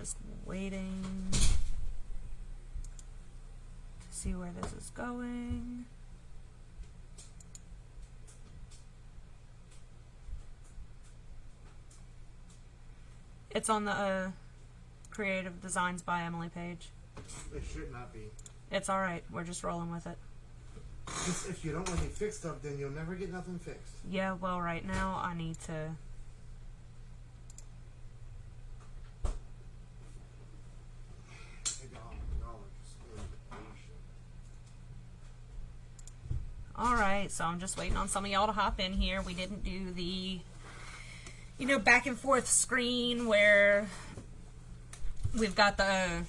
just waiting to see where this is going. It's on the Creative Designs by Emily page. It should not be. It's alright. We're just rolling with it. Just if you don't let me fix stuff, then you'll never get nothing fixed. Yeah, well, right now I need to... Alright, so I'm just waiting on some of y'all to hop in here. We didn't do the, you know, back and forth screen where we've got the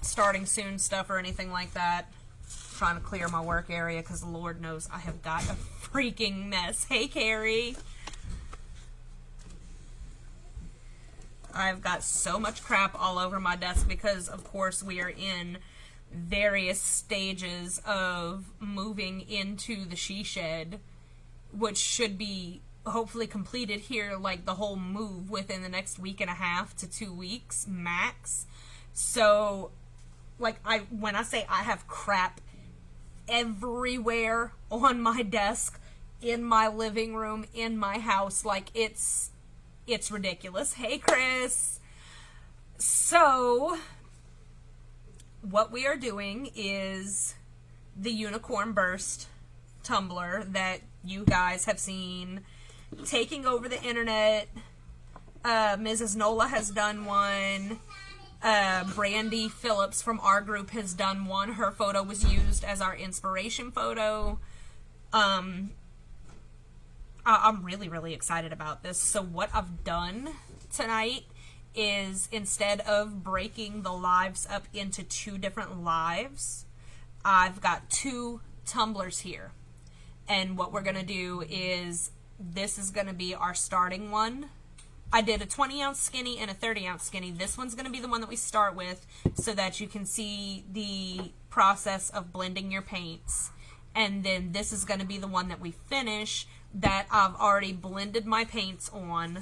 starting soon stuff or anything like that. I'm trying to clear my work area because Lord knows I have got a freaking mess. Hey, Carrie. I've got so much crap all over my desk because, of course, we are in various stages of moving into the she shed, which should be hopefully completed here, like the whole move within the next week and a half to 2 weeks max. So, like, when I say I have crap everywhere on my desk, in my living room, in my house, like, it's ridiculous. Hey, Chris. So, what we are doing is the Unicorn Burst tumbler that you guys have seen taking over the internet. Mrs. Nola has done one. Brandy Phillips from our group has done one. Her photo was used as our inspiration photo. I'm really, really excited about this. So what I've done tonight is, instead of breaking the lives up into 2 different lives, I've got 2 tumblers here. And what we're going to do is, this is going to be our starting one. I did a 20-ounce skinny and a 30-ounce skinny. This one's going to be the one that we start with so that you can see the process of blending your paints. And then this is going to be the one that we finish, that I've already blended my paints on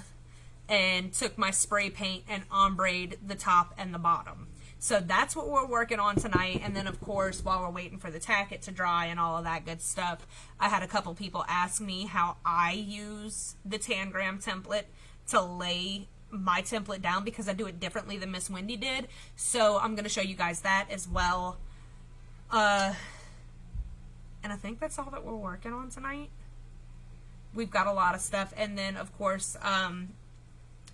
and took my spray paint and ombre'd the top and the bottom. So that's what we're working on tonight. And then, of course, while we're waiting for the tacket to dry and all of that good stuff, I had a couple people ask me how I use the Tangram template to lay my template down, because I do it differently than Miss Wendy did. So I'm going to show you guys that as well. And I think that's all that we're working on tonight. We've got a lot of stuff. And then, of course,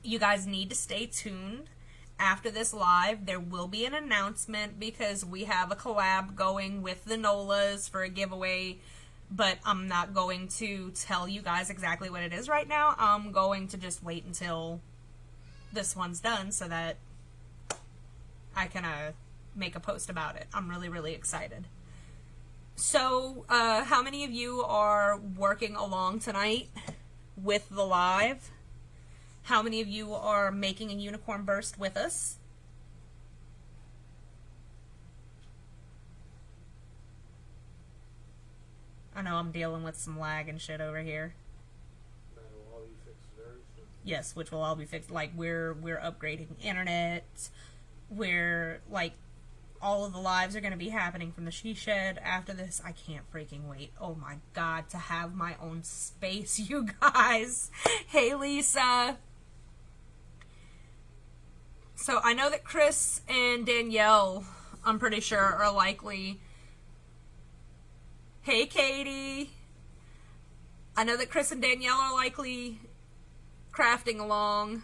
you guys need to stay tuned. After this live, there will be an announcement because we have a collab going with the Nolas for a giveaway, but I'm not going to tell you guys exactly what it is right now. I'm going to just wait until this one's done so that I can make a post about it. I'm really, really excited. So, how many of you are working along tonight with the live? How many of you are making a Unicorn Burst with us? I know I'm dealing with some lag and shit over here. That will all be fixed very soon. Yes, which will all be fixed. Like, we're upgrading internet. We're, like, all of the lives are going to be happening from the she shed after this. I can't freaking wait. Oh my god, to have my own space, you guys. Hey, Lisa. So I know that Chris and Danielle, I'm pretty sure, are likely. Hey, Katie. I know that Chris and Danielle are likely crafting along.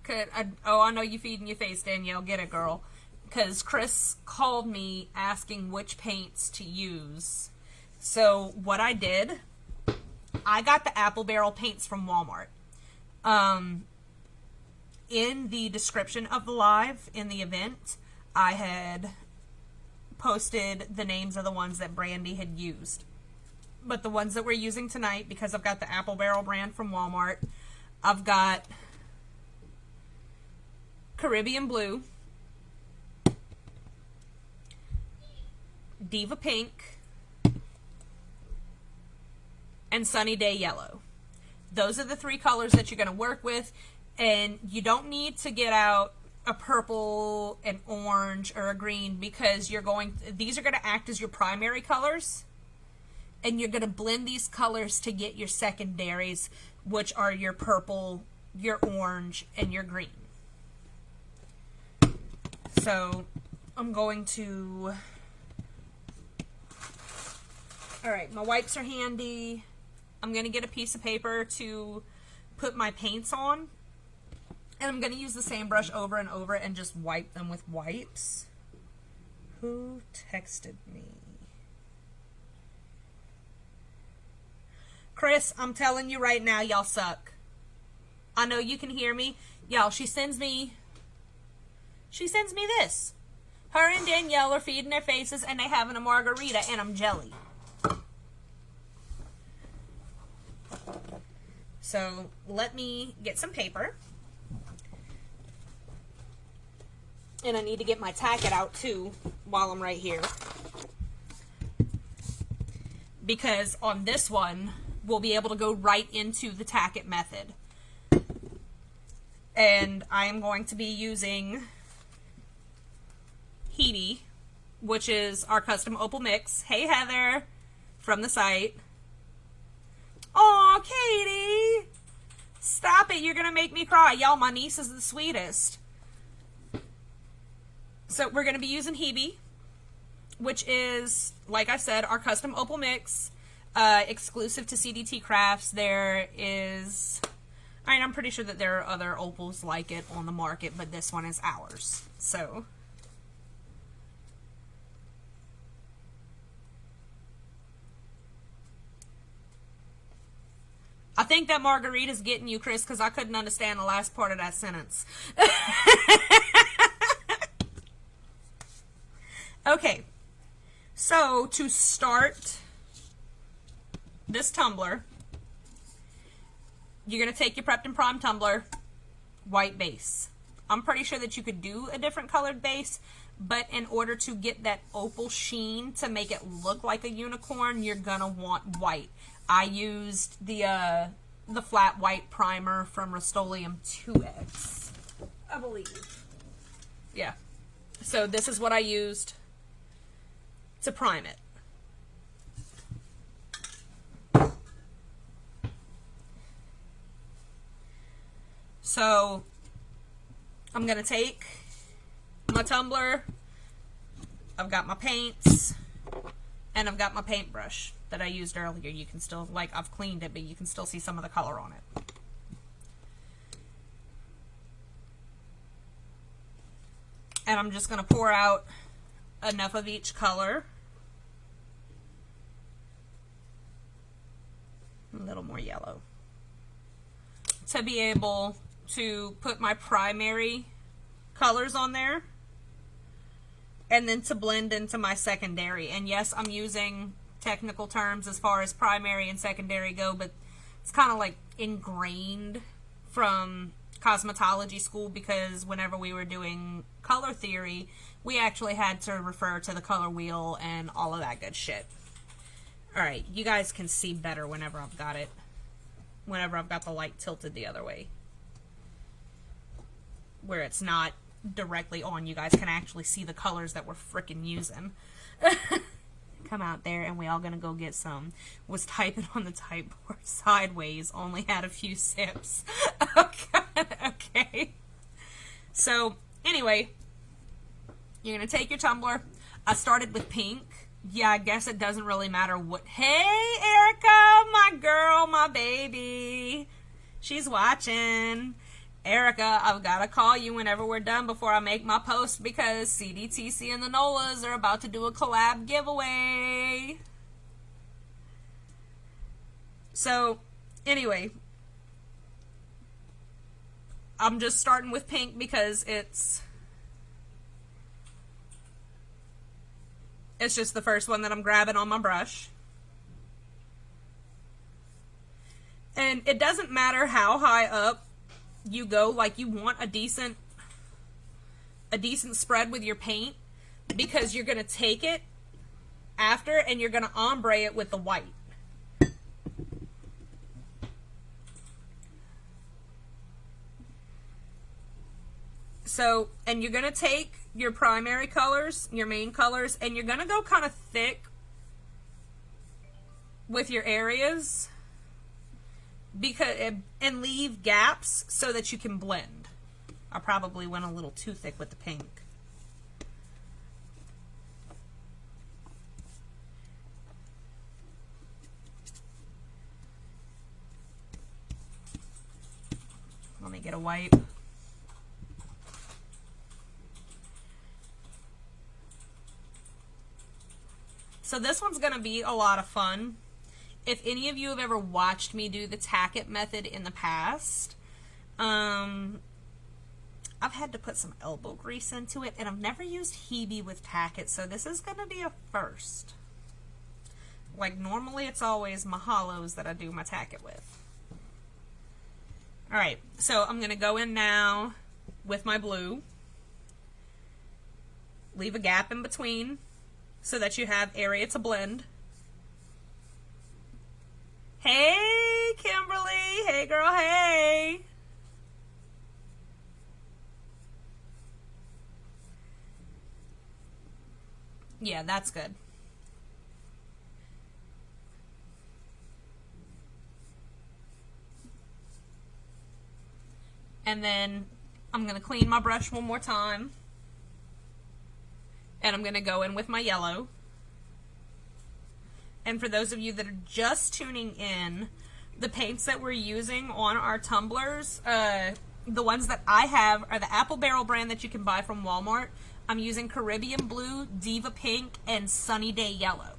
I know you feeding your face, Danielle. Get it, girl. Because Chris called me asking which paints to use. So what I did, I got the Apple Barrel paints from Walmart. In the description of the live, in the event, I had posted the names of the ones that Brandy had used. But the ones that we're using tonight, because I've got the Apple Barrel brand from Walmart, I've got Caribbean Blue, Diva Pink, and Sunny Day Yellow. Those are the 3 colors that you're going to work with. And you don't need to get out a purple, an orange, or a green, because these are going to act as your primary colors, and you're going to blend these colors to get your secondaries, which are your purple, your orange, and your green. So I'm going to... Alright, my wipes are handy. I'm going to get a piece of paper to put my paints on. And I'm going to use the same brush over and over and just wipe them with wipes. Who texted me? Chris, I'm telling you right now, y'all suck. I know you can hear me. Y'all, she sends me this. Her and Danielle are feeding their faces and they having a margarita and I'm jelly. So let me get some paper. And I need to get my tacket out too while I'm right here. Because on this one, we'll be able to go right into the tacket method. And I am going to be using Heaty, which is our custom opal mix. Hey Heather, from the site. Aw, Katie! Stop it, you're gonna make me cry. Y'all, my niece is the sweetest. So we're gonna be using Hebe, which is, like I said, our custom opal mix, exclusive to CDT Crafts. There is, I'm pretty sure that there are other opals like it on the market, but this one is ours. So... I think that margarita's getting you, Chris, because I couldn't understand the last part of that sentence. Okay. So, to start this tumbler, you're going to take your prepped and primed tumbler, white base. I'm pretty sure that you could do a different colored base, but in order to get that opal sheen to make it look like a unicorn, you're going to want white. I used the flat white primer from Rust-Oleum 2X, I believe. Yeah. So this is what I used to prime it. So I'm going to take my tumbler, I've got my paints, and I've got my paintbrush that I used earlier. You can still, like, I've cleaned it, but you can still see some of the color on it. And I'm just going to pour out enough of each color. A little more yellow. To be able to put my primary colors on there. And then to blend into my secondary. And yes, I'm using technical terms as far as primary and secondary go, but it's kind of like ingrained from cosmetology school, because whenever we were doing color theory, we actually had to refer to the color wheel and all of that good shit. Alright, you guys can see better whenever I've got the light tilted the other way, where it's not directly on. You guys can actually see the colors that we're frickin' using. Come out there and we all gonna go get some. Was typing on the typeboard sideways, only had a few sips. Oh god, okay. So, anyway, you're gonna take your tumbler. I started with pink. Yeah, I guess it doesn't really matter what... Hey, Erica, my girl, my baby. She's watching. Erica, I've got to call you whenever we're done before I make my post, because CDTC and the Nolas are about to do a collab giveaway. So, anyway, I'm just starting with pink because it's just the first one that I'm grabbing on my brush. And it doesn't matter how high up you go, like, you want a decent spread with your paint, because you're going to take it after and you're going to ombre it with the white. So, and you're going to take your primary colors, your main colors, and you're going to go kind of thick with your areas and leave gaps so that you can blend. I probably went a little too thick with the pink. Let me get a wipe. So this one's going to be a lot of fun. If any of you have ever watched me do the tack it method in the past, I've had to put some elbow grease into it, and I've never used Hebe with tack it, so this is going to be a first. Like, normally it's always Mahalos that I do my tack it with. Alright, so I'm going to go in now with my blue. Leave a gap in between so that you have area to blend. Hey, Kimberly! Hey, girl, hey! Yeah, that's good. And then I'm going to clean my brush one more time. And I'm going to go in with my yellow. And for those of you that are just tuning in, the paints that we're using on our tumblers, the ones that I have are the Apple Barrel brand that you can buy from Walmart. I'm using Caribbean Blue, Diva Pink, and Sunny Day Yellow.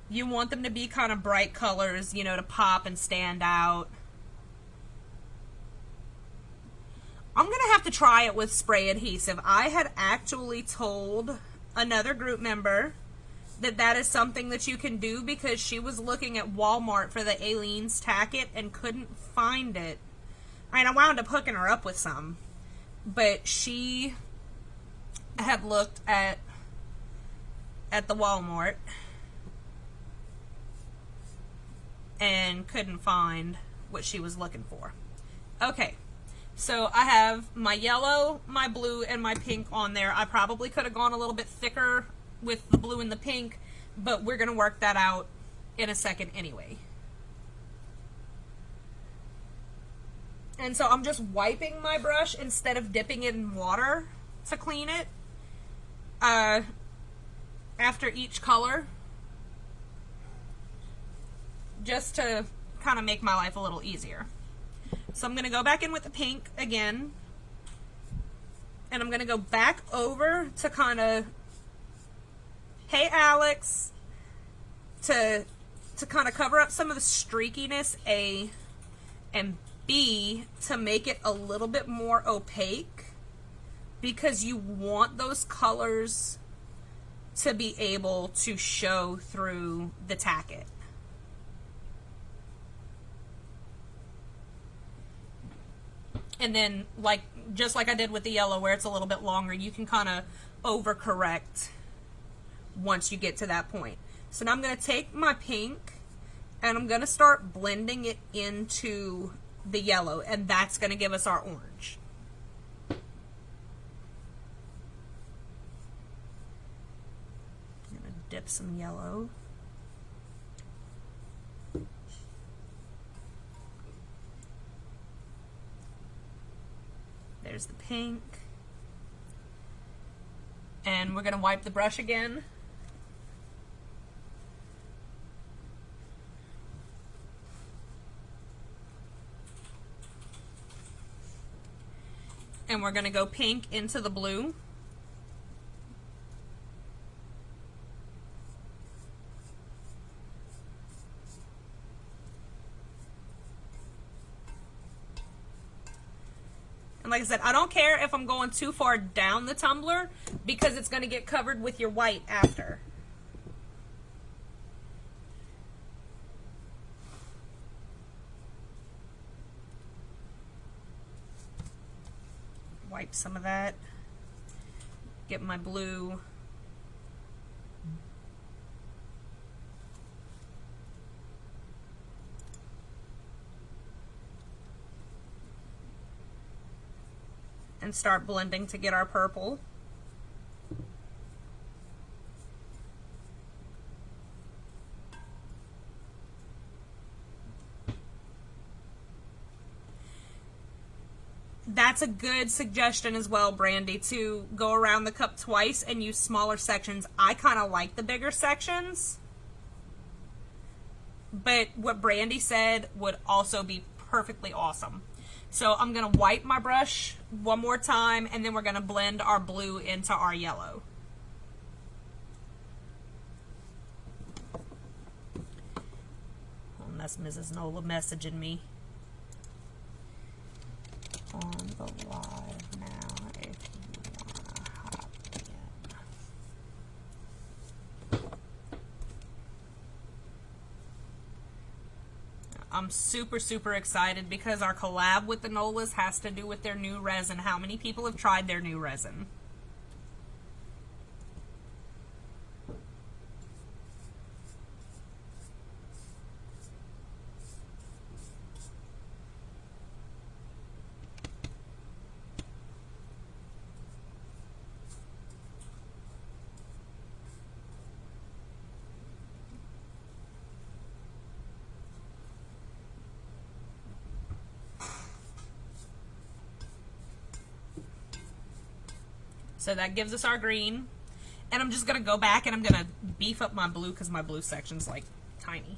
You want them to be kind of bright colors, you know, to pop and stand out. I'm going to have to try it with spray adhesive. I had actually told another group member that that is something that you can do because she was looking at Walmart for the Aleene's Tack It and couldn't find it. I wound up hooking her up with some. But she had looked at the Walmart and couldn't find what she was looking for. Okay, so I have my yellow, my blue, and my pink on there. I probably could have gone a little bit thicker with the blue and the pink, but we're going to work that out in a second anyway. And so I'm just wiping my brush instead of dipping it in water to clean it after each color, just to kind of make my life a little easier. So I'm going to go back in with the pink again, and I'm going to go back over to kind of, hey Alex, to kind of cover up some of the streakiness, A, and B, to make it a little bit more opaque, because you want those colors to be able to show through the tack it. And then, just like I did with the yellow where it's a little bit longer, you can kind of overcorrect once you get to that point. So now I'm going to take my pink and I'm going to start blending it into the yellow, and that's going to give us our orange. I'm going to dip some yellow. There's the pink. And we're going to wipe the brush again. And we're going to go pink into the blue. And like I said, I don't care if I'm going too far down the tumbler because it's going to get covered with your white after. Wipe some of that. Get my blue. and start blending to get our purple. That's a good suggestion as well, Brandy, to go around the cup twice and use smaller sections. I kind of like the bigger sections, but what Brandy said would also be perfectly awesome. So I'm going to wipe my brush one more time, and then we're going to blend our blue into our yellow. Oh, and that's Mrs. Nola messaging me. On the live now if you wanna hop in. I'm super excited because our collab with the Nolas has to do with their new resin. How many people have tried their new resin? So that gives us our green. And I'm just going to go back and I'm going to beef up my blue because my blue section's like tiny.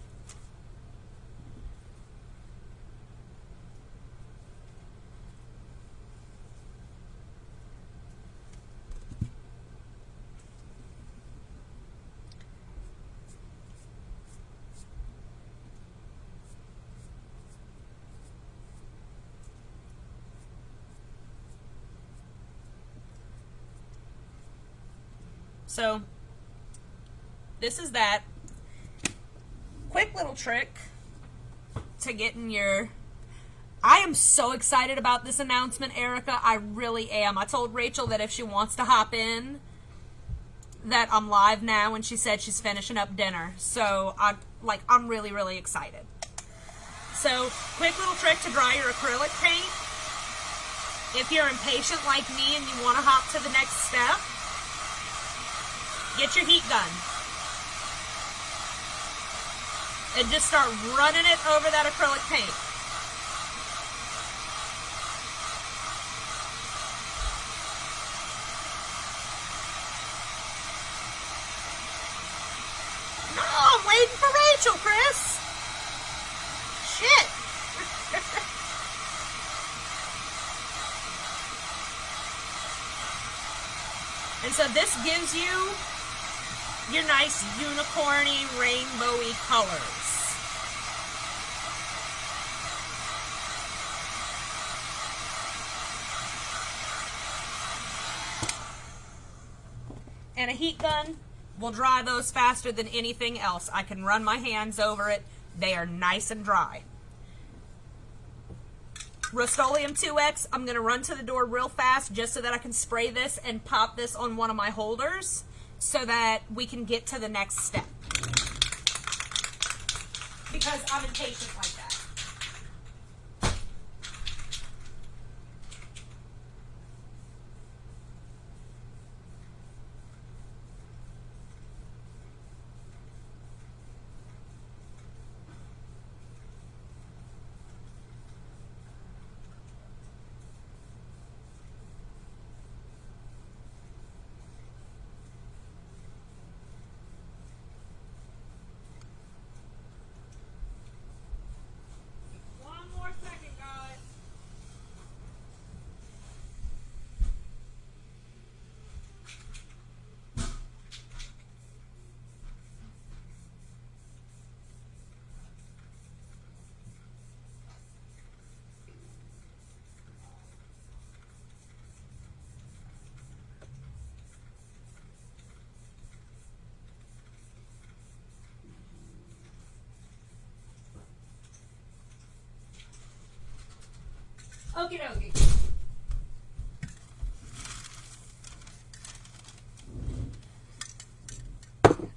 So this is that quick little trick to getting your... I am so excited about this announcement, Erica. I really am. I told Rachel that if she wants to hop in, that I'm live now, and she said she's finishing up dinner. So I'm really excited. So quick little trick to dry your acrylic paint. If you're impatient like me and you want to hop to the next step, get your heat gun and just start running it over that acrylic paint. No, I'm waiting for Rachel, Chris. Shit. And so this gives you your nice unicorny, rainbowy colors. And a heat gun will dry those faster than anything else. I can run my hands over it. They are nice and dry. Rust-Oleum 2X, I'm going to run to the door real fast just so that I can spray this and pop this on one of my holders, so that we can get to the next step. Because I'm impatient like that. Okie dokie.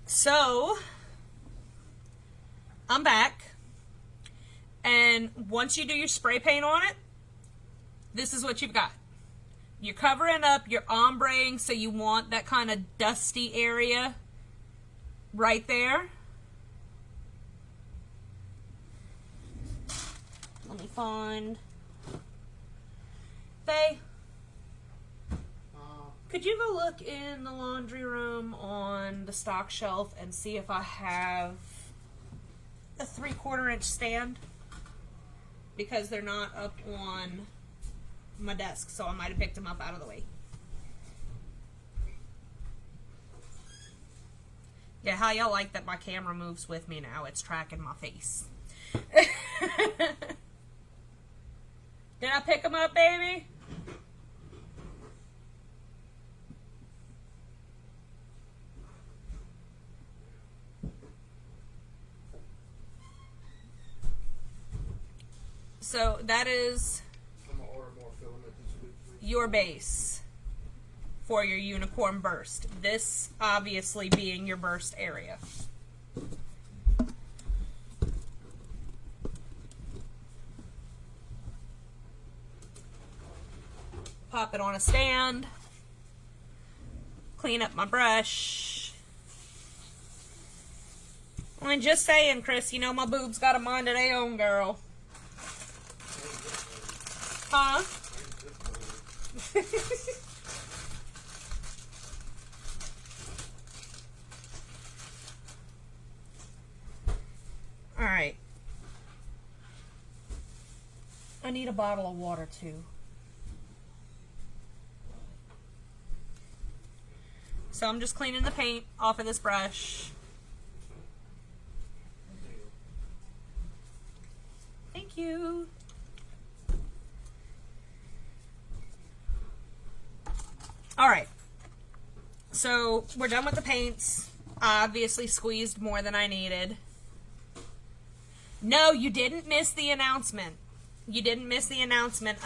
So, I'm back. And once you do your spray paint on it, this is what you've got. you're covering up, you're ombreing, so you want that kind of dusty area right there. Let me find... Faye, could you go look in the laundry room on the stock shelf and see if I have a 3/4 inch stand? Because they're not up on my desk, so I might have picked them up out of the way. Yeah, how y'all like that my camera moves with me now? It's tracking my face. Did I pick them up, baby? So that is your base for your unicorn burst. This obviously being your burst area. Pop it on a stand. Clean up my brush. I mean, just saying, Chris, you know my boobs got a mind of their own, girl. Huh? Alright. I need a bottle of water too. So I'm just cleaning the paint off of this brush. Thank you. Alright, so we're done with the paints. I obviously squeezed more than I needed. No, you didn't miss the announcement. You didn't miss the announcement,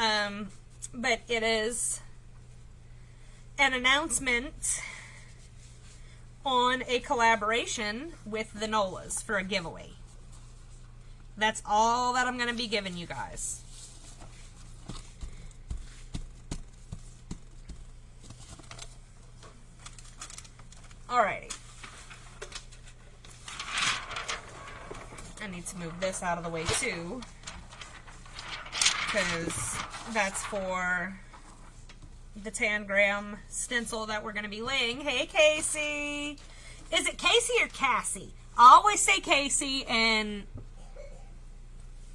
but it is an announcement on a collaboration with the Nolas for a giveaway. That's all that I'm going to be giving you guys. Alrighty. I need to move this out of the way too, because that's for the 10-gram stencil that we're going to be laying. Hey, Casey. Is it Casey or Cassie? I always say Casey, and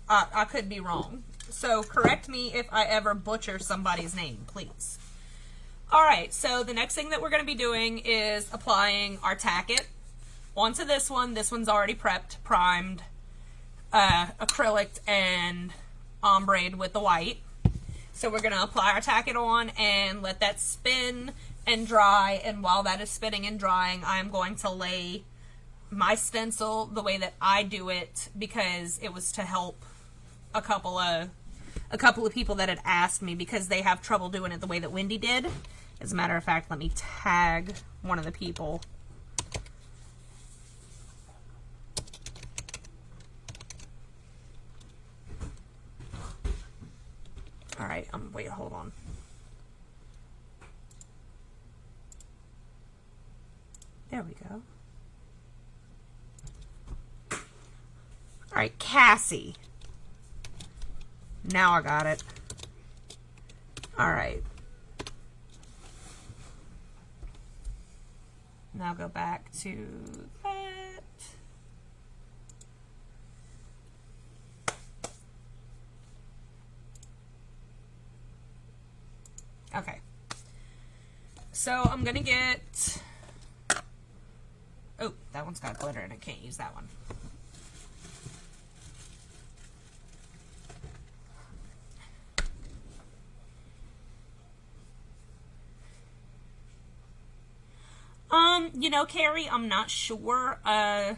I could be wrong. So correct me if I ever butcher somebody's name, please. Alright, so the next thing that we're going to be doing is applying our tacket onto this one. This one's already prepped, primed, acrylic, and ombreed with the white. So we're going to apply our tacket on and let that spin and dry, and while that is spinning and drying, I'm going to lay my stencil the way that I do it, because it was to help a couple of people that had asked me, because they have trouble doing it the way that Wendy did. As a matter of fact, let me tag one of the people. Alright, wait, hold on. There we go. Alright, Cassie. Now I got it. Alright. Now go back to that. Okay. So I'm gonna get... Oh, that one's got glitter and I can't use that one. You know, Carrie, I'm not sure. I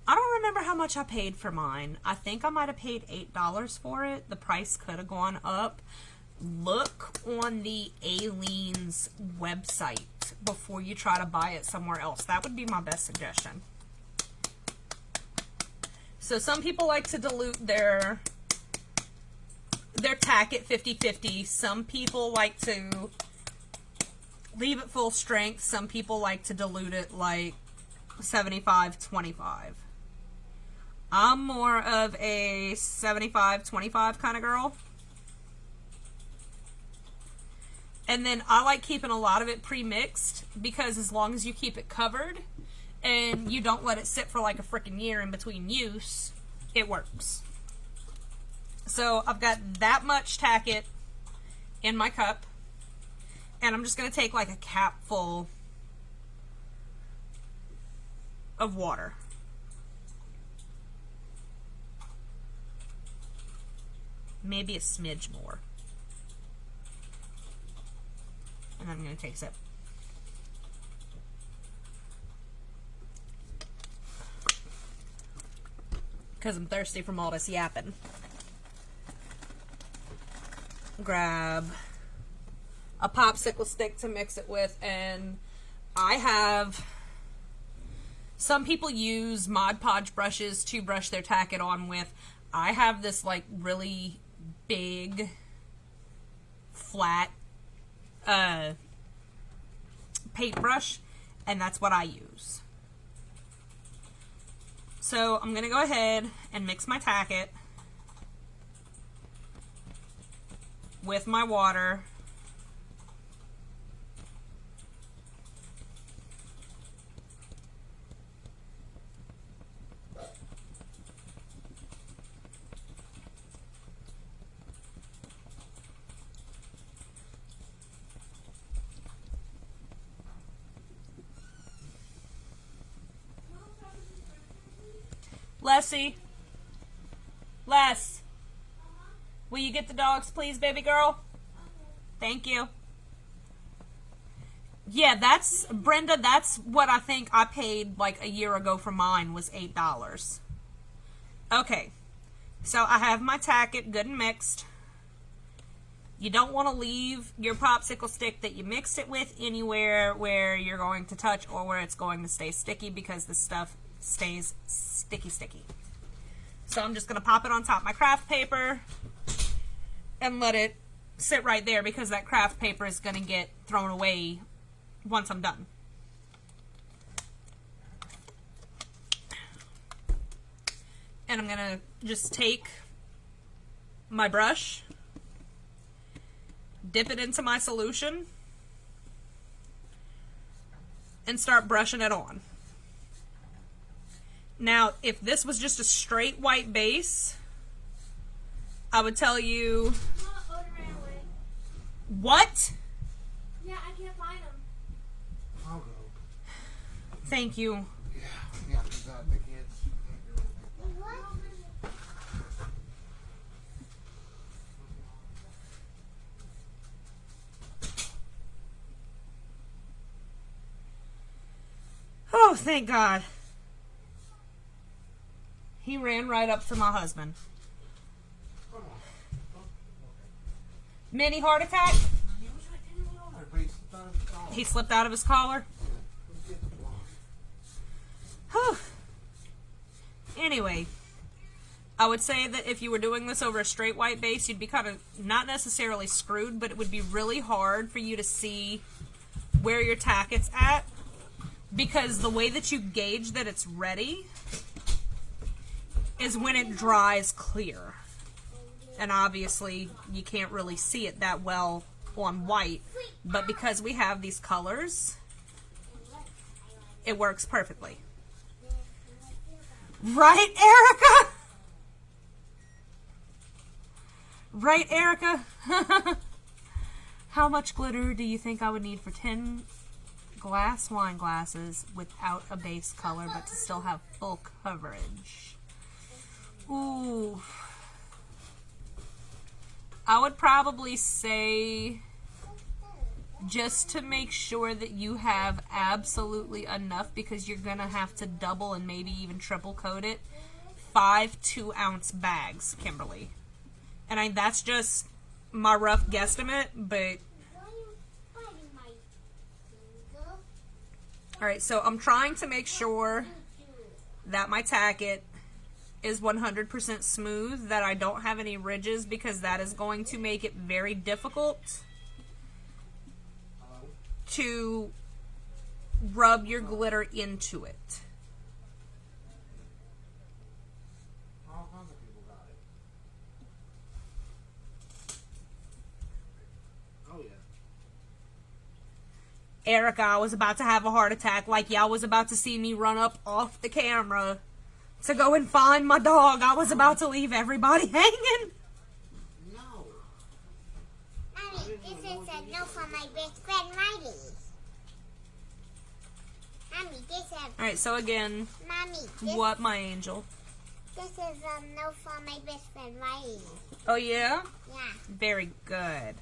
don't remember how much I paid for mine. I think I might have paid $8 for it. The price could have gone up. Look on the Aleene's website before you try to buy it somewhere else. That would be my best suggestion. So some people like to dilute their They're tack it 50-50. Some people like to leave it full strength. Some people like to dilute it like 75-25. I'm more of a 75-25 kind of girl. And then I like keeping a lot of it pre-mixed because as long as you keep it covered and you don't let it sit for like a freaking year in between use, it works. So I've got that much tack it in my cup, and I'm just going to take like a capful of water. Maybe a smidge more. And I'm going to take a sip. Because I'm thirsty from all this yapping. Grab a popsicle stick to mix it with, and I have... Some people use Mod Podge brushes to brush their tack it on with. I have this like really big, flat paintbrush, and that's what I use. So I'm going to go ahead and mix my tack it with my water. Lessie. Les. Will you get the dogs, please, baby girl? Thank you. Yeah, that's, Brenda, that's what I think I paid like a year ago for mine, was $8. Okay. So I have my tack it good and mixed. You don't want to leave your popsicle stick that you mixed it with anywhere where you're going to touch or where it's going to stay sticky, because this stuff stays sticky. So I'm just going to pop it on top of my craft paper and let it sit right there, because that craft paper is going to get thrown away once I'm done. And I'm going to just take my brush, dip it into my solution, and start brushing it on. Now, if this was just a straight white base, I would tell you... Mama, Odin ran away. What? Yeah, I can't find him. I'll go. Thank you. Yeah, because the kids can't do anything. What? Oh, thank God. He ran right up to my husband. Come on. Mini heart attack? He was right in the water, but he slipped out of his collar. He slipped out of his collar? Let's get the block. Whew. Anyway, I would say that if you were doing this over a straight white base, you'd be kind of not necessarily screwed, but it would be really hard for you to see where your tack it's at, because the way that you gauge that it's ready is when it dries clear. And obviously you can't really see it that well on white, but because we have these colors, it works perfectly. Right, Erica? Right, Erica? How much glitter do you think I would need for 10 glass wine glasses without a base color, but to still have full coverage? Ooh. I would probably say, just to make sure that you have absolutely enough, because you're going to have to double and maybe even triple coat it, 5 2-ounce bags, Kimberly. And that's just my rough guesstimate, but... Alright, so I'm trying to make sure that my tack it is 100% smooth, that I don't have any ridges, because that is going to make it very difficult to rub your glitter into it. All kinds of people got it. Oh yeah. Erica, I was about to have a heart attack, like y'all was about to see me run up off the camera to go and find my dog. I was about to leave everybody hanging. No. Mommy, this is a note from my best friend Riley. Mommy, this is... Alright, so again, Mommy, what, my angel? this is a note from my best friend Riley. Oh, yeah? Yeah. Very good. I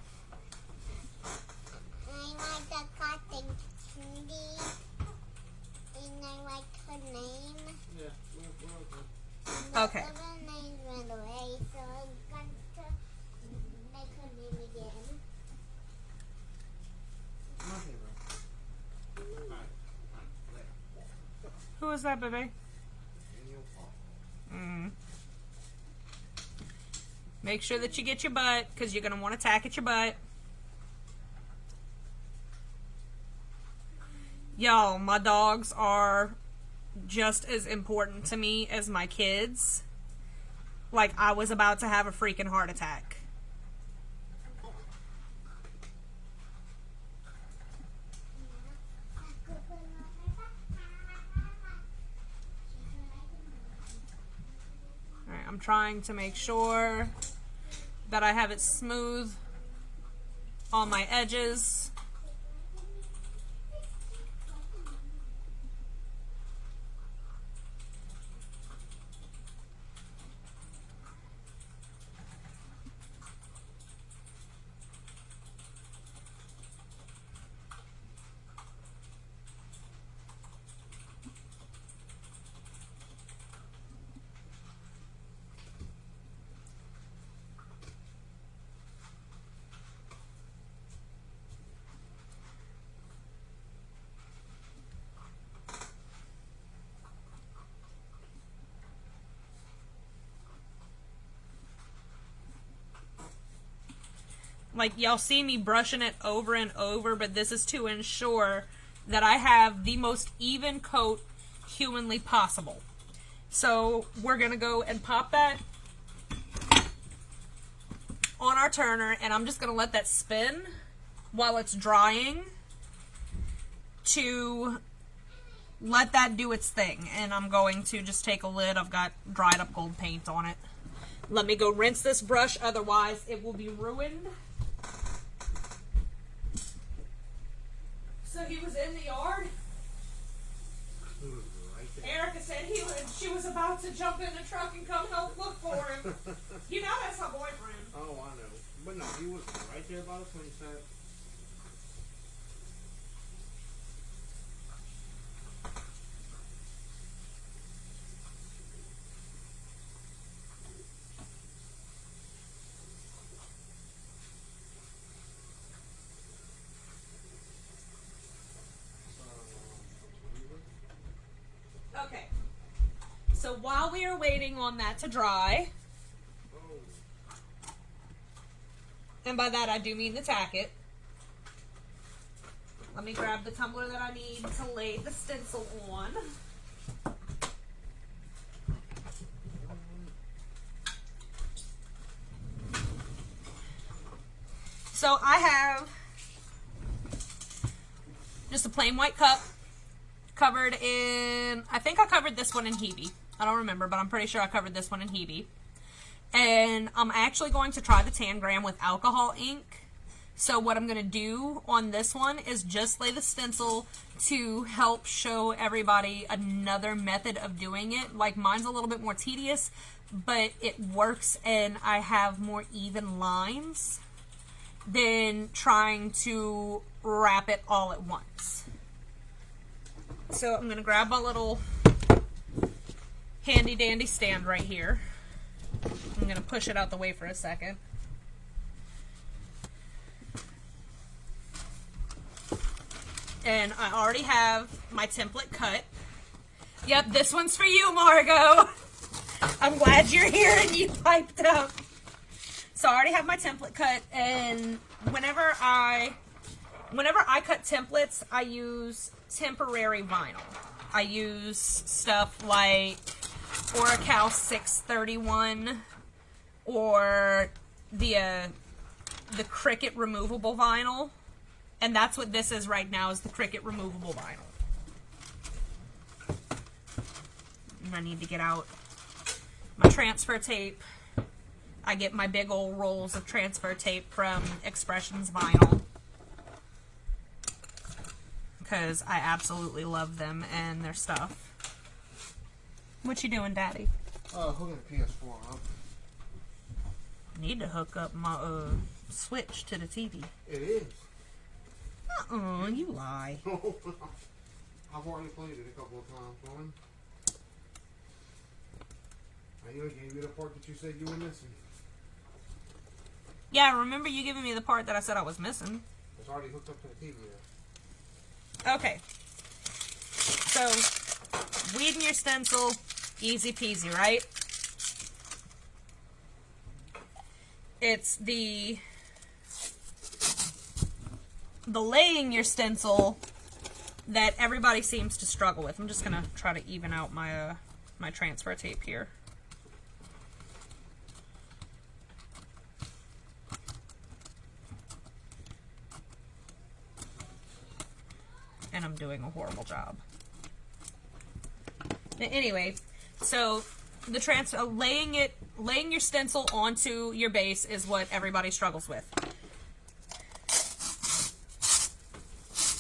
like the cotton candy. And I like her name. Yeah, we're okay. And the Okay. other name went away, so I'm going to make her name again. My favorite. Alright. Who is that, baby? And you'll fall. Make sure that you get your butt, because you're going to want to tack at your butt. Y'all, my dogs are just as important to me as my kids. Like, I was about to have a freaking heart attack. Alright, I'm trying to make sure that I have it smooth on my edges. Like, y'all see me brushing it over and over, but this is to ensure that I have the most even coat humanly possible. So we're going to go and pop that on our turner, and I'm just going to let that spin while it's drying to let that do its thing. And I'm going to just take a lid. I've got dried up gold paint on it. Let me go rinse this brush, otherwise it will be ruined. So he was in the yard. He was right there. Erica said she was about to jump in the truck and come help look for him. You know that's my boyfriend. Oh, I know. But no, he was right there by the swing set. Okay. So while we are waiting on that to dry, and by that I do mean to tack it, let me grab the tumbler that I need to lay the stencil on. So I have just a plain white cup covered in, I think I covered this one in Hebe. I don't remember, but I'm pretty sure I covered this one in Hebe. And I'm actually going to try the Tangram with alcohol ink. So what I'm going to do on this one is just lay the stencil to help show everybody another method of doing it. Like, mine's a little bit more tedious, but it works and I have more even lines than trying to wrap it all at once. So I'm going to grab my little handy dandy stand right here. I'm going to push it out the way for a second. And I already have my template cut. Yep, this one's for you, Margot. I'm glad you're here and you piped up. So I already have my template cut, and whenever I cut templates, I use temporary vinyl. I use stuff like Oracal 631 or the Cricut removable vinyl, and that's what this is right now, is the Cricut removable vinyl. And I need to get out my transfer tape. I get my big old rolls of transfer tape from Expressions Vinyl because I absolutely love them and their stuff. What you doing, Daddy? Hooking the PS4 up. Need to hook up my Switch to the TV. It is. You lie. I've already played it a couple of times, Lauren. I even gave you the part that you said you were missing. Yeah, remember you giving me the part that I said I was missing. It's already hooked up to the TV there. Okay. So, weeding your stencil, easy peasy, right? It's the laying your stencil that everybody seems to struggle with. I'm just gonna try to even out my my transfer tape here. And I'm doing a horrible job. Anyway, so the laying your stencil onto your base is what everybody struggles with.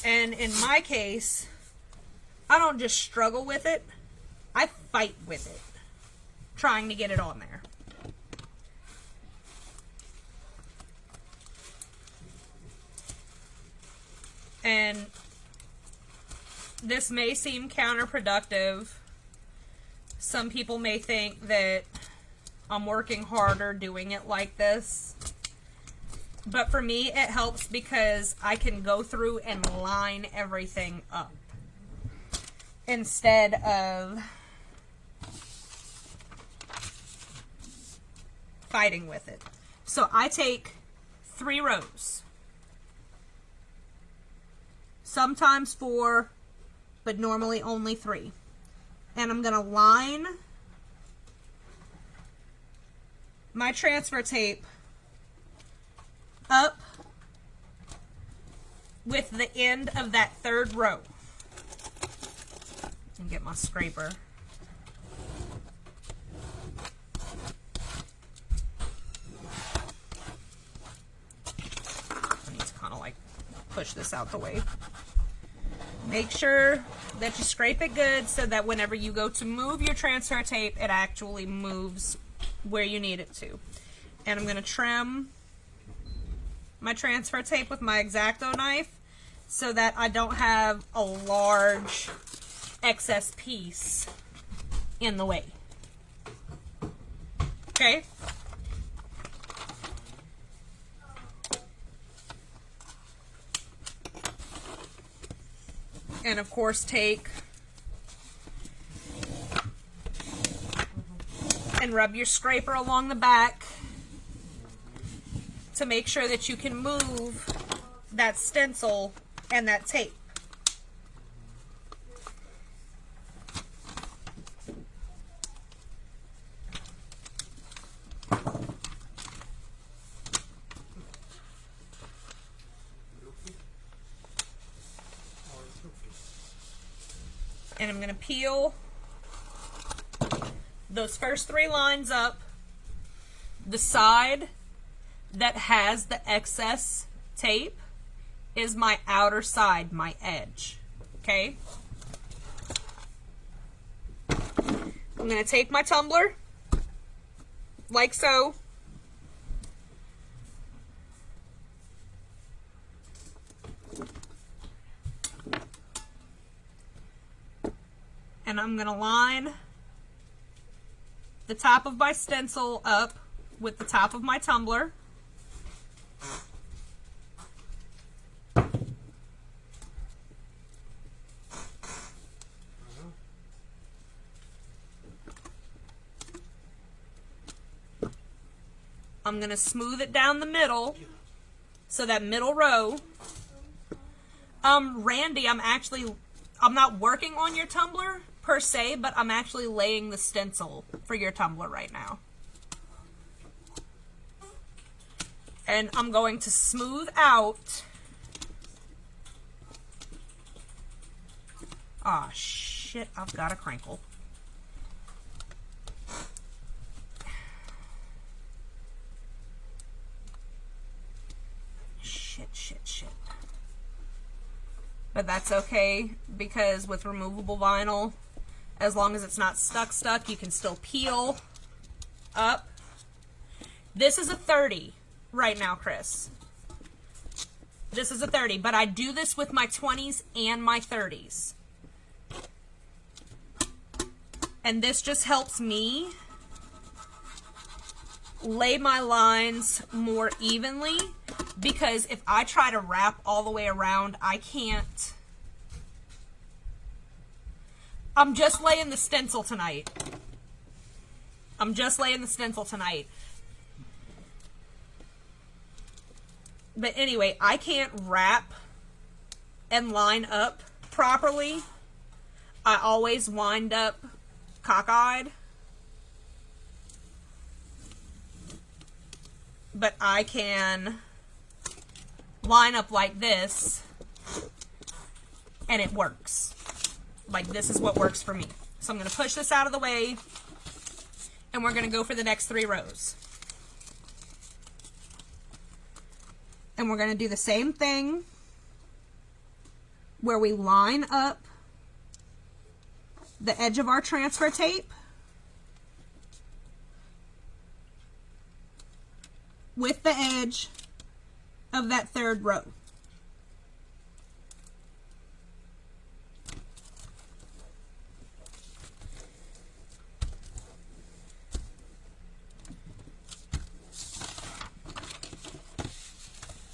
And in my case, I don't just struggle with it, I fight with it, trying to get it on there. And this may seem counterproductive. Some people may think that I'm working harder doing it like this. But for me, it helps because I can go through and line everything up instead of fighting with it. So I take 3 rows. Sometimes 4, but normally only 3. And I'm going to line my transfer tape up with the end of that 3rd row. And get my scraper. I need to kind of like push this out the way. Make sure that you scrape it good so that whenever you go to move your transfer tape, it actually moves where you need it to. And I'm going to trim my transfer tape with my X-Acto knife so that I don't have a large excess piece in the way. Okay? And of course take and rub your scraper along the back to make sure that you can move that stencil and that tape. And I'm going to peel those first 3 lines up. The side that has the excess tape is my outer side, my edge. Okay? I'm going to take my tumbler, like so. And I'm going to line the top of my stencil up with the top of my tumbler. I'm going to smooth it down the middle, so that middle row. Randy, I'm not working on your tumbler per se, but I'm actually laying the stencil for your tumbler right now. And I'm going to smooth out. Aw, shit, I've got a crinkle. Shit. But that's okay, because with removable vinyl, as long as it's not stuck, you can still peel up. This is a 30 right now, Chris. This is a 30, but I do this with my 20s and my 30s. And this just helps me lay my lines more evenly, because if I try to wrap all the way around, I can't. I'm just laying the stencil tonight. But anyway, I can't wrap and line up properly. I always wind up cockeyed. But I can line up like this, and it works. Like, this is what works for me. So I'm going to push this out of the way, and we're going to go for the next 3 rows. And we're going to do the same thing where we line up the edge of our transfer tape with the edge of that 3rd row.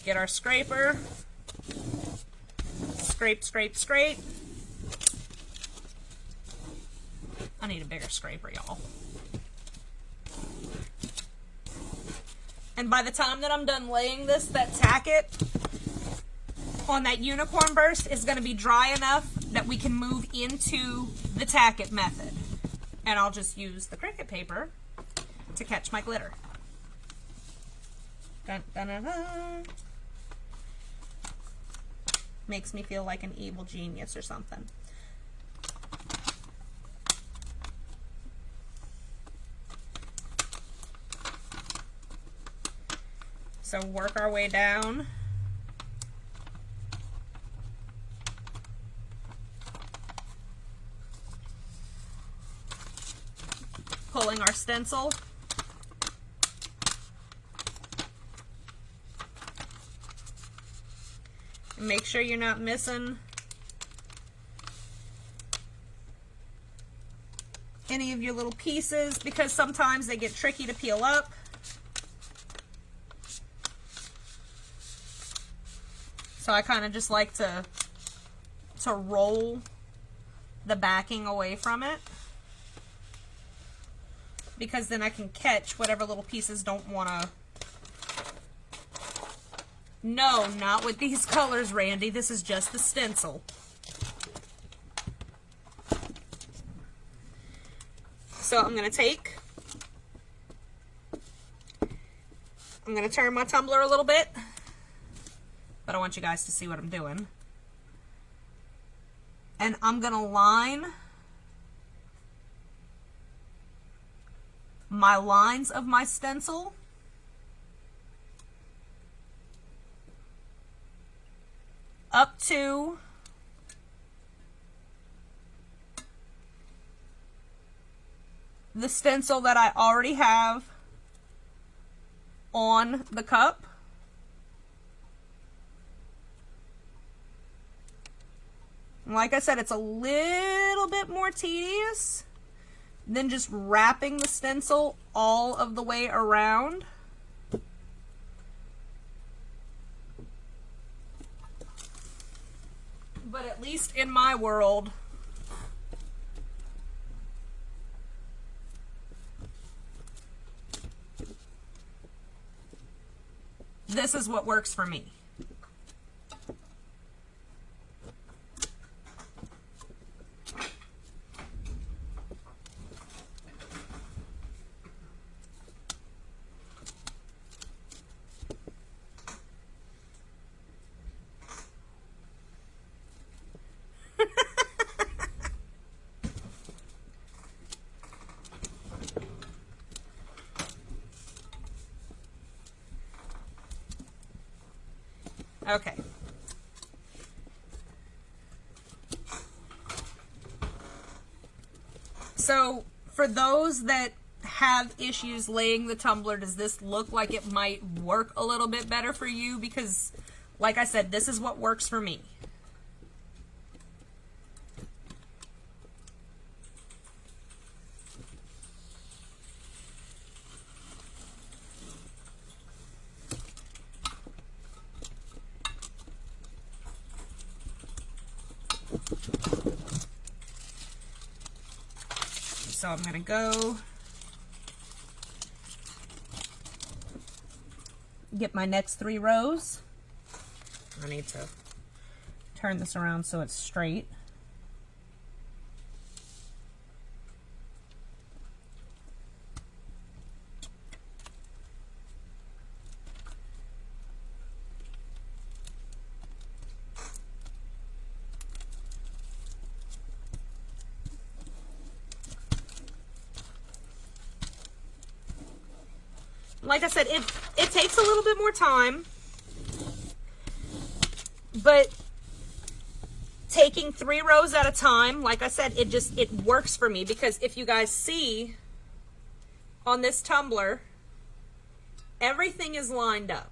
Get our scraper, scrape. I need a bigger scraper, y'all. And by the time that I'm done laying this, that tacket on that unicorn burst is going to be dry enough that we can move into the tacket method. And I'll just use the Cricut paper to catch my glitter. Dun, dun, dun, dun. Makes me feel like an evil genius or something. So work our way down. Pulling our stencil. And make sure you're not missing any of your little pieces, because sometimes they get tricky to peel up. So I kind of just like to roll the backing away from it, because then I can catch whatever little pieces don't want to. No, not with these colors, Randy. This is just the stencil. So I'm going to turn my tumbler a little bit, but I want you guys to see what I'm doing. And I'm going to line my lines of my stencil up to the stencil that I already have on the cup. Like I said, it's a little bit more tedious than just wrapping the stencil all of the way around. But at least in my world, this is what works for me. Okay. So, for those that have issues laying the tumbler, does this look like it might work a little bit better for you? Because, like I said, this is what works for me. So I'm going to go get my next 3 rows. I need to turn this around so it's straight. Like I said, it takes a little bit more time, but taking 3 rows at a time, like I said, it works for me, because if you guys see on this tumbler, everything is lined up.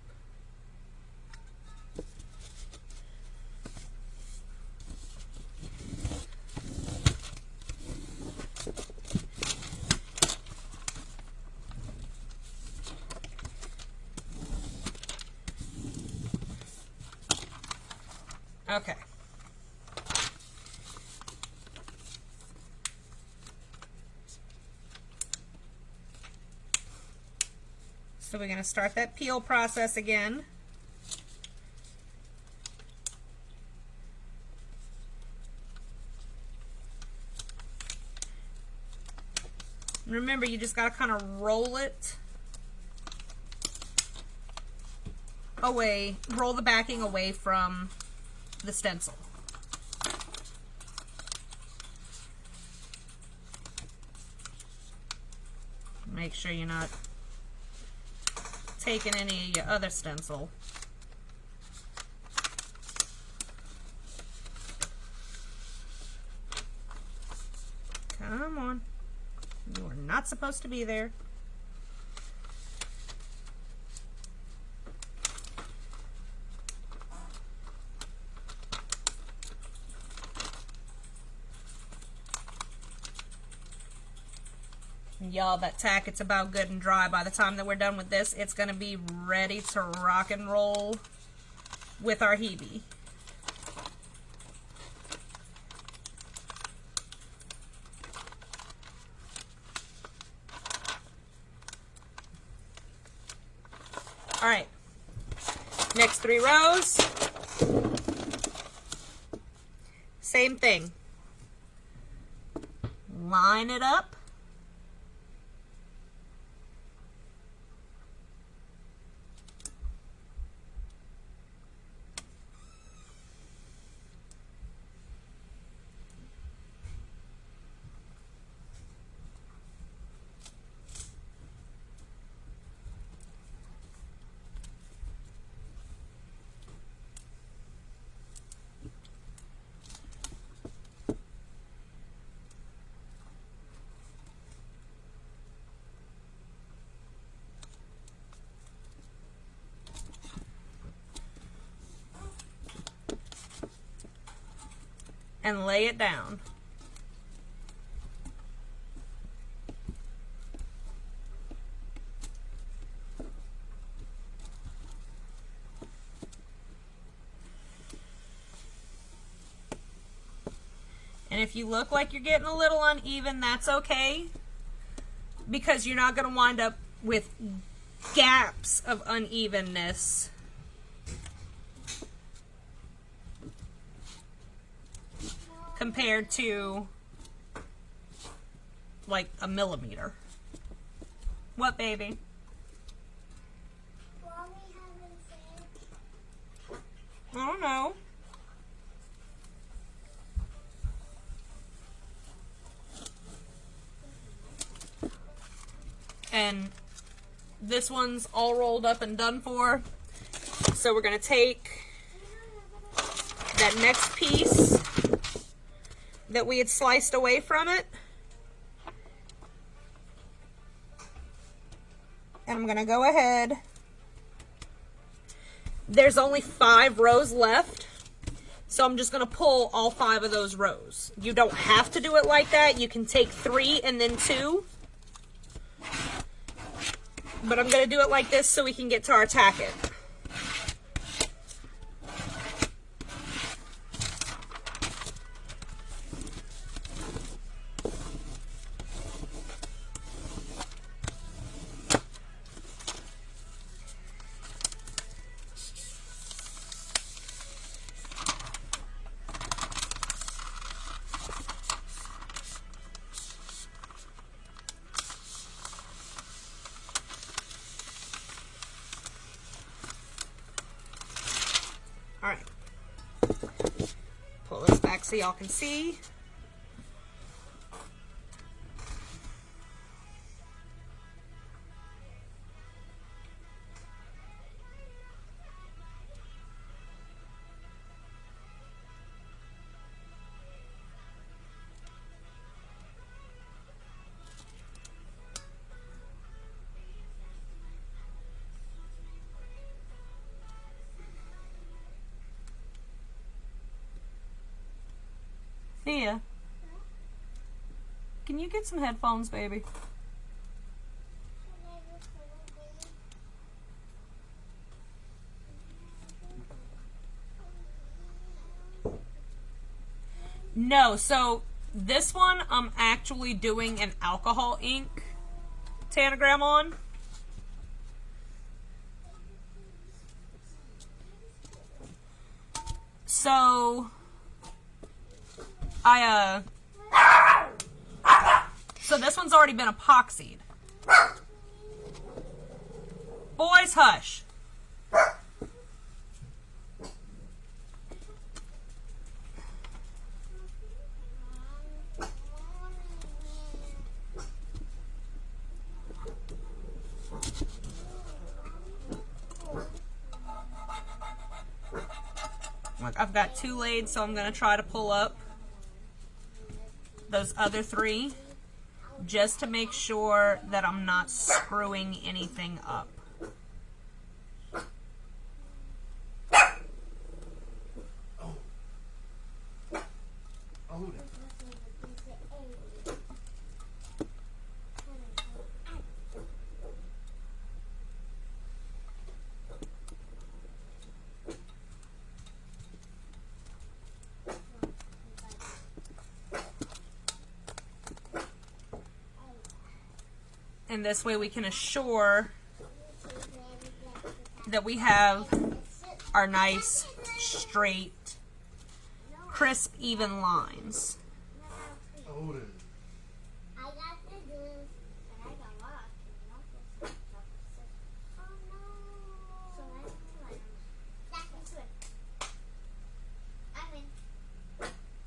Okay. So we're going to start that peel process again. Remember, you just got to kind of roll it away, roll the backing away from the stencil. Make sure you're not taking any of your other stencil. Come on. You are not supposed to be there. Y'all, that tack, it's about good and dry. By the time that we're done with this, it's going to be ready to rock and roll with our Hebe. All right, next 3 rows, same thing. Line it up. And lay it down. And if you look like you're getting a little uneven, that's okay, because you're not going to wind up with gaps of unevenness. Compared to like a millimeter. What, baby? Mommy haven't said. I don't know. And this one's all rolled up and done for. So we're going to take that next piece that we had sliced away from it. And I'm going to go ahead. There's only 5 rows left. So I'm just going to pull all 5 of those rows. You don't have to do it like that. You can take 3 and then 2. But I'm going to do it like this so we can get to our tacket. Alright. Pull this back so y'all can see. Thea, can you get some headphones, baby? No, so this one I'm actually doing an alcohol ink tanagram on. So so this one's already been epoxied. Boys, hush. Look, I've got 2 laid, so I'm going to try to pull up those other 3 just to make sure that I'm not screwing anything up. And this way we can assure that we have our nice, straight, crisp, even lines. Odin. I got the glue, and I got lost. Oh no! So I don't like that this way. I'm in.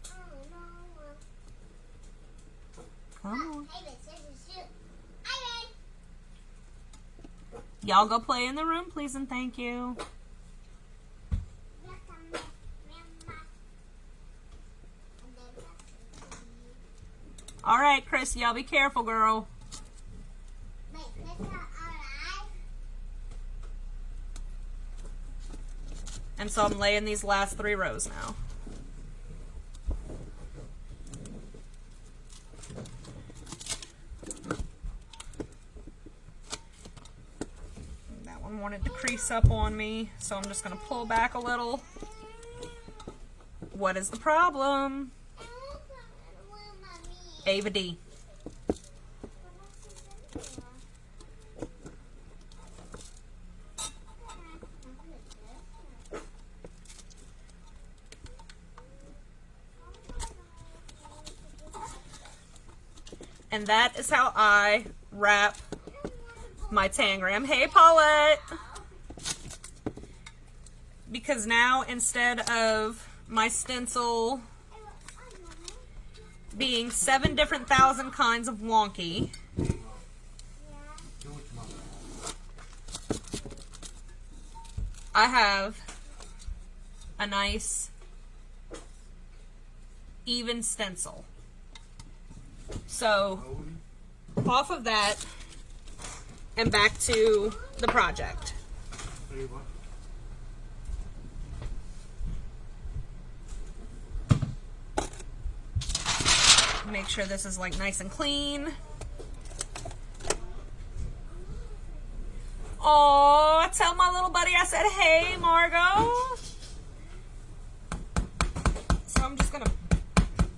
Oh no! Come on. Hey, but scissors shoot. Y'all go play in the room, please and thank you. All right, Chris, y'all be careful, girl. And so I'm laying these last 3 rows now. That one wanted to crease up on me, so I'm just going to pull back a little. What is the problem? Ava D. And that is how I wrap my Tangram. Hey, Paulette! Because now, instead of my stencil being 7 different thousand kinds of wonky, I have a nice even stencil. So off of that and back to the project. Make sure this is like nice and clean. Oh, tell my little buddy I said, hey, Margot. So I'm just gonna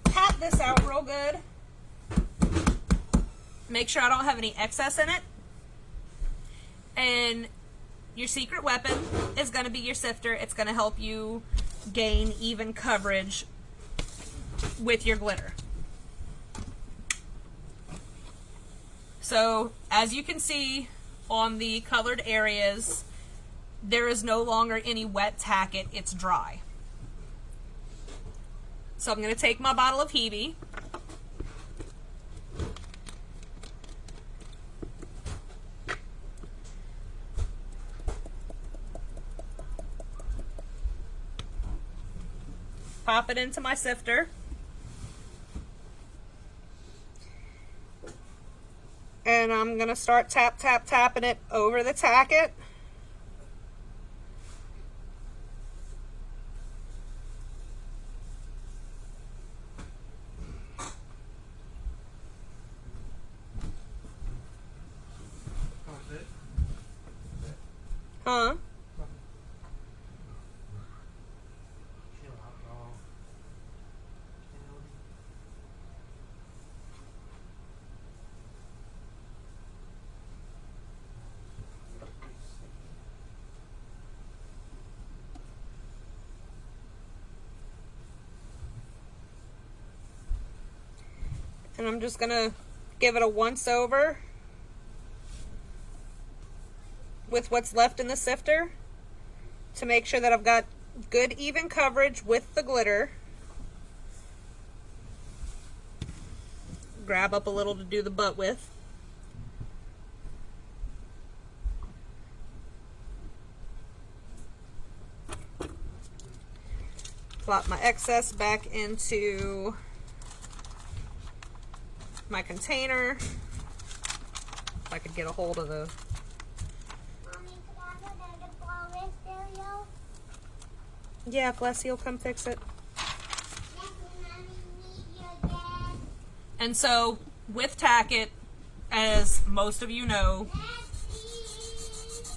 pat this out real good. Make sure I don't have any excess in it. And your secret weapon is gonna be your sifter. It's gonna help you gain even coverage with your glitter. So, as you can see on the colored areas, there is no longer any wet tacket, it's dry. So I'm going to take my bottle of Hebe. Pop it into my sifter. And I'm going to start tapping it over the tacket. Huh? And I'm just gonna give it a once over with what's left in the sifter to make sure that I've got good even coverage with the glitter. Grab up a little to do the butt with. Plop my excess back into my container. If I could get a hold of the... Mommy, can I put in the ball stereo? Yeah, Blessy will come fix it. And so, with tacket, as most of you know,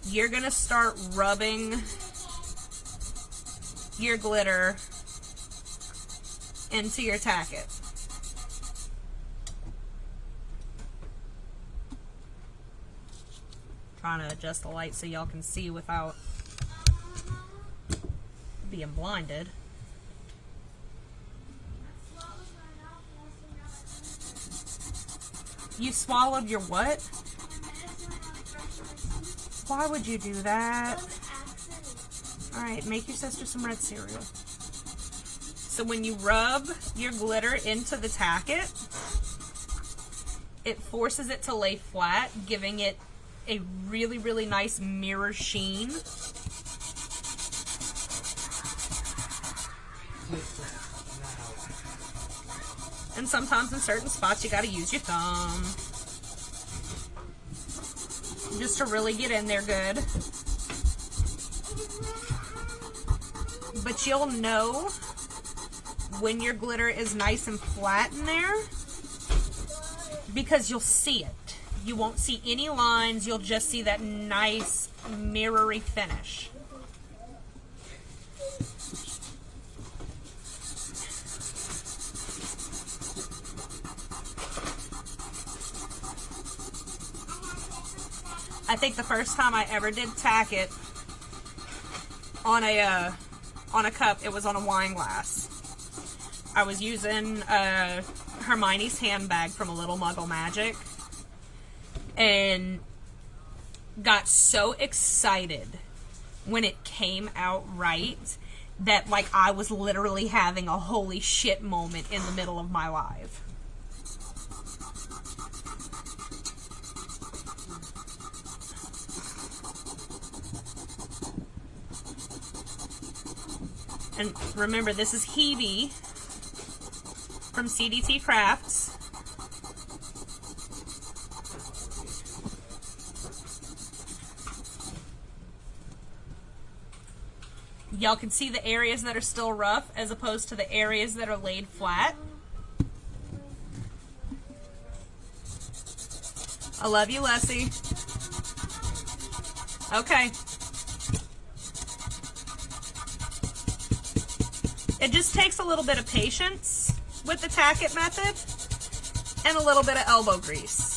you're gonna start rubbing your glitter into your tacket. Trying to adjust the light so y'all can see without being blinded. You swallowed your what? Why would you do that? Alright, make your sister some red cereal. So when you rub your glitter into the tacket, it forces it to lay flat, giving it a really, really nice mirror sheen. And sometimes in certain spots you gotta use your thumb just to really get in there good. But you'll know when your glitter is nice and flat in there because you'll see it. You won't see any lines, you'll just see that nice mirrory finish. I think the first time I ever did tack it on a cup, it was on a wine glass. I was using Hermione's handbag from A Little Muggle Magic and got so excited when it came out right that, like, I was literally having a holy shit moment in the middle of my live. And remember, this is Hebe from CDT Crafts. Y'all can see the areas that are still rough as opposed to the areas that are laid flat. I love you, Leslie. Okay. It just takes a little bit of patience with the tack it method and a little bit of elbow grease.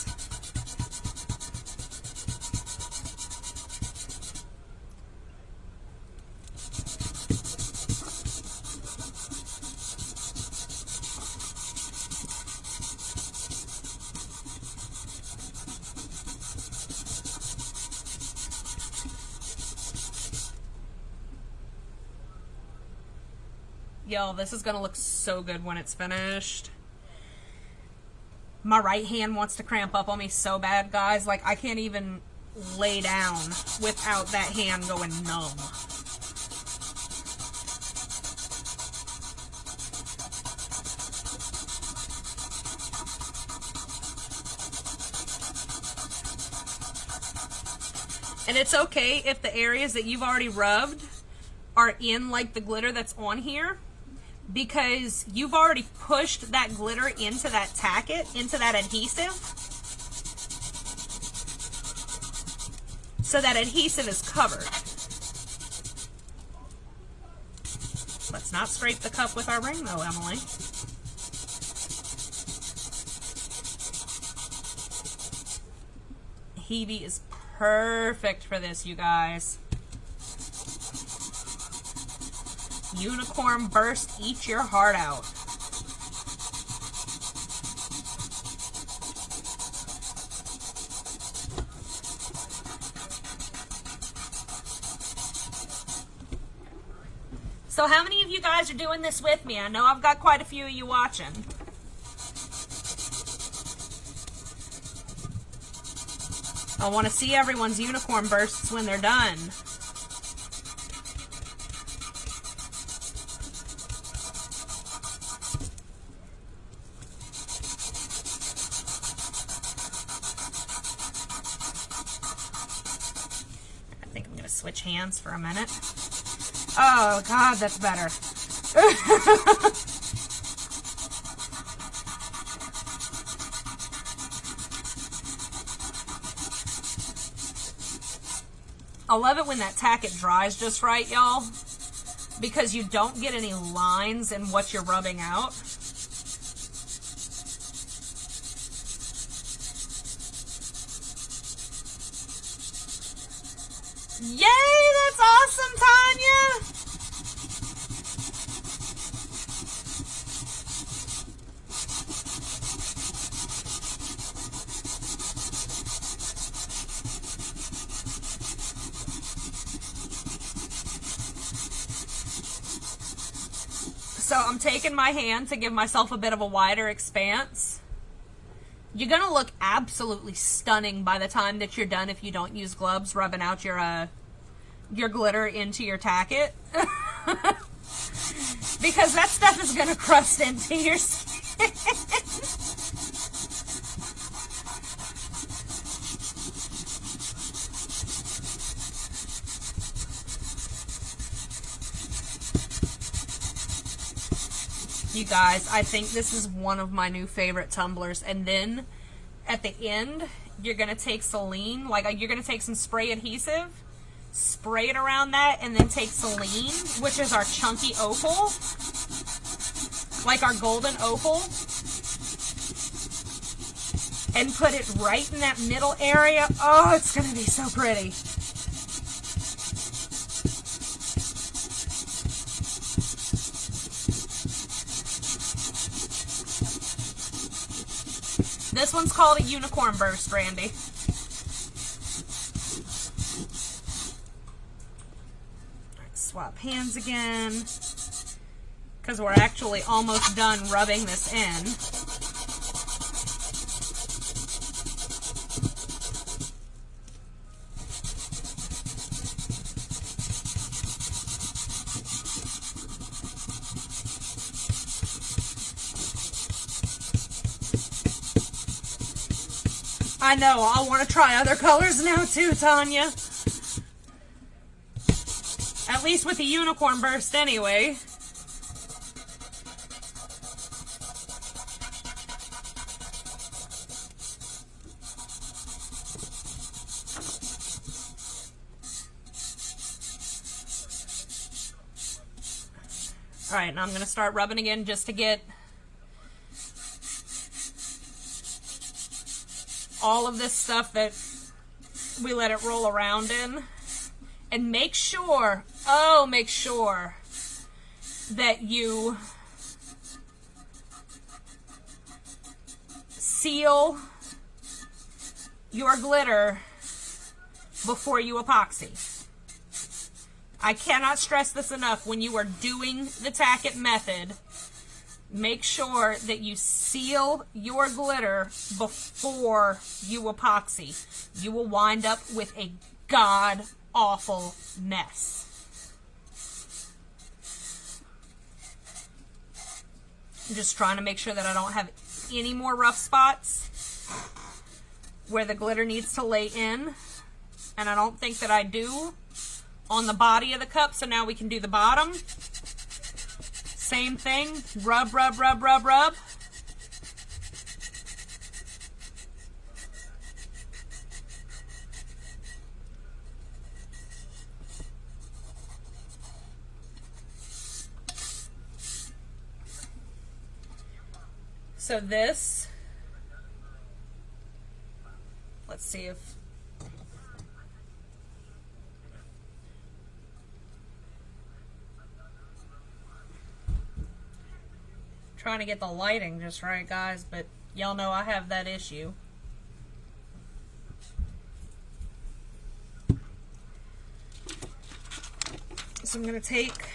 Yo, this is gonna look so good when it's finished. My right hand wants to cramp up on me so bad, guys. Like, I can't even lay down without that hand going numb. And it's okay if the areas that you've already rubbed are in, like, the glitter that's on here, because you've already pushed that glitter into that tacket, into that adhesive. So that adhesive is covered. Let's not scrape the cup with our ring though, Emily. Hebe is perfect for this, you guys. Unicorn burst, eat your heart out. So how many of you guys are doing this with me? I know I've got quite a few of you watching. I want to see everyone's unicorn bursts when they're done. Switch hands for a minute. Oh, God, that's better. I love it when that tacket dries just right, y'all, because you don't get any lines in what you're rubbing out. Yay, that's awesome, Tanya! So I'm taking my hand to give myself a bit of a wider expanse. You're going to look absolutely stunning by the time that you're done if you don't use gloves rubbing out your glitter into your tacket. Because that stuff is going to crust into your skin. You guys, I think this is one of my new favorite tumblers. And then at the end, you're going to take Celine, like you're going to take some spray adhesive, spray it around that, and then take Celine, which is our chunky opal, like our golden opal, and put it right in that middle area. Oh, it's going to be so pretty. This one's called a Unicorn Burst, Randy. Alright, swap hands again. Because we're actually almost done rubbing this in. I know, I want to try other colors now too, Tanya. At least with the Unicorn Burst anyway. Alright, and I'm going to start rubbing again just to get all of this stuff that we let it roll around in. And make sure, make sure that you seal your glitter before you epoxy. I cannot stress this enough. When you are doing the tack it method, make sure that you seal your glitter before you epoxy. You will wind up with a god-awful mess. I'm just trying to make sure that I don't have any more rough spots where the glitter needs to lay in. And I don't think that I do on the body of the cup, so now we can do the bottom. Same thing, rub, rub, rub, rub, rub. So this, let's see if trying to get the lighting just right, guys, but y'all know I have that issue. So I'm going to take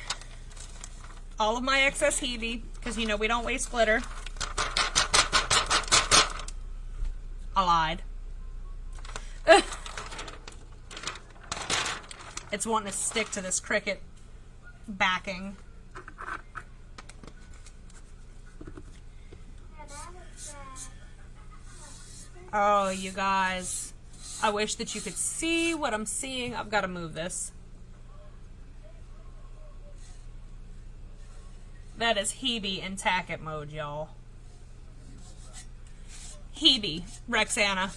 all of my excess Hebe, because you know we don't waste glitter. I lied. It's wanting to stick to this Cricut backing. Oh, you guys. I wish that you could see what I'm seeing. I've got to move this. That is Hebe in Tack-It mode, y'all. Hebe, Rexana.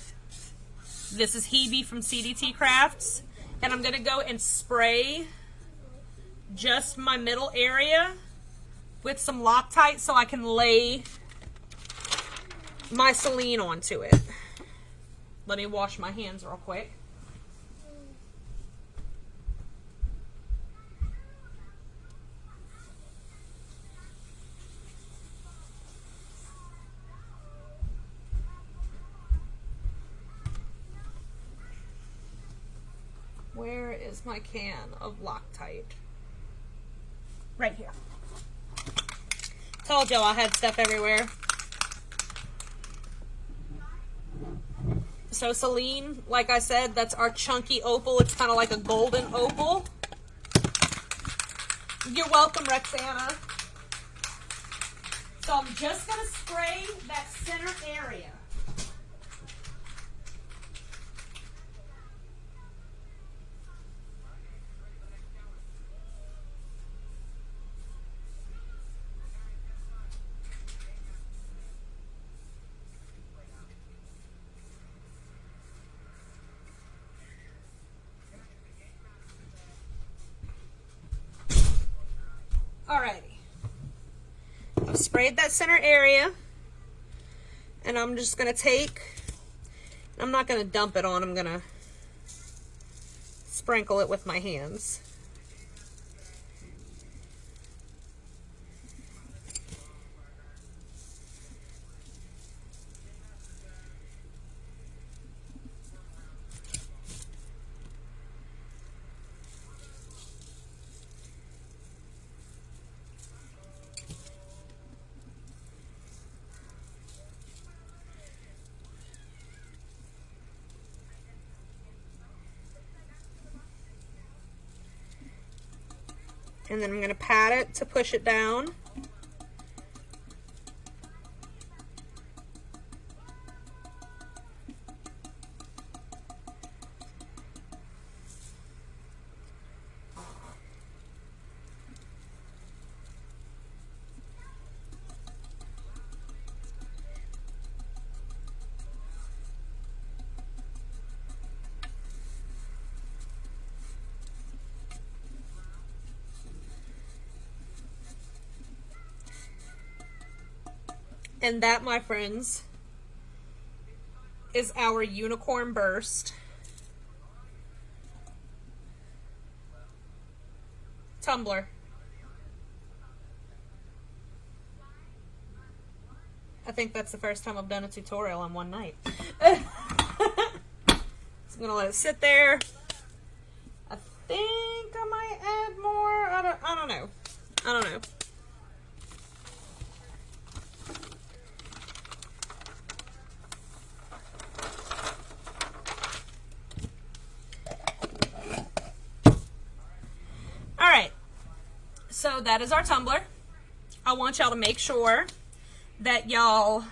This is Hebe from CDT Crafts. And I'm going to go and spray just my middle area with some Loctite so I can lay my Celine onto it. Let me wash my hands real quick. Where is my can of Loctite? Right here. Told y'all I had stuff everywhere. So Celine, like I said, that's our chunky opal. It's kind of like a golden opal. You're welcome, Rexana. So I'm just going to spray that center area. Alrighty. I've sprayed that center area. And I'm just going to take, I'm not going to dump it on, I'm going to sprinkle it with my hands. And then I'm going to pat it to push it down. And that, my friends, is our unicorn burst tumbler. I think that's the first time I've done a tutorial in one night. So I'm gonna let it sit there. I think I might add more. I don't know. I don't know. Alright, so that is our tumbler. I want y'all to make sure that y'all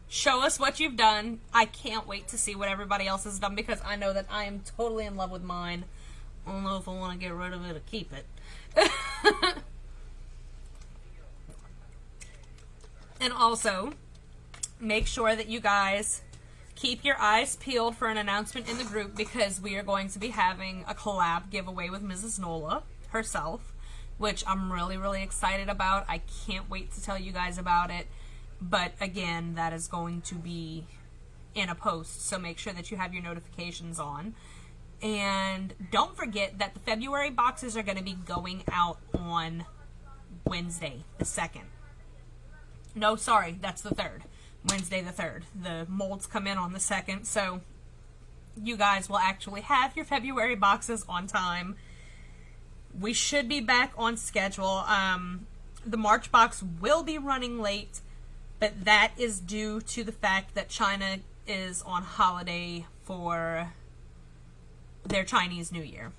show us what you've done. I can't wait to see what everybody else has done because I know that I am totally in love with mine. I don't know if I want to get rid of it or keep it. And also, make sure that you guys keep your eyes peeled for an announcement in the group because we are going to be having a collab giveaway with Mrs. Nola herself, which I'm really, really excited about. I can't wait to tell you guys about it. But again, that is going to be in a post, so make sure that you have your notifications on. And don't forget that the February boxes are going to be going out on Wednesday, the 2nd. No, sorry, that's the 3rd. Wednesday the 3rd. The molds come in on the 2nd, so you guys will actually have your February boxes on time. We should be back on schedule. The March box will be running late, but that is due to the fact that China is on holiday for their Chinese New Year.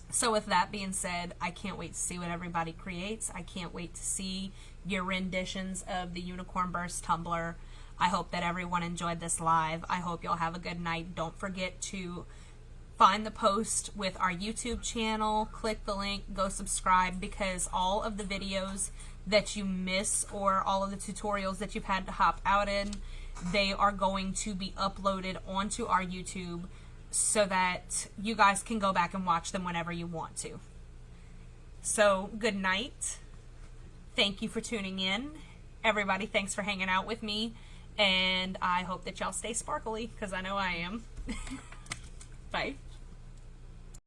So with that being said, I can't wait to see what everybody creates. I can't wait to see your renditions of the Unicorn Burst tumbler. I hope that everyone enjoyed this live. I hope y'all have a good night. Don't forget to find the post with our YouTube channel, click the link, go subscribe, because all of the videos that you miss or all of the tutorials that you've had to hop out in, they are going to be uploaded onto our YouTube so that you guys can go back and watch them whenever you want to. So, good night. Thank you for tuning in. Everybody, thanks for hanging out with me. And I hope that y'all stay sparkly, because I know I am. Bye.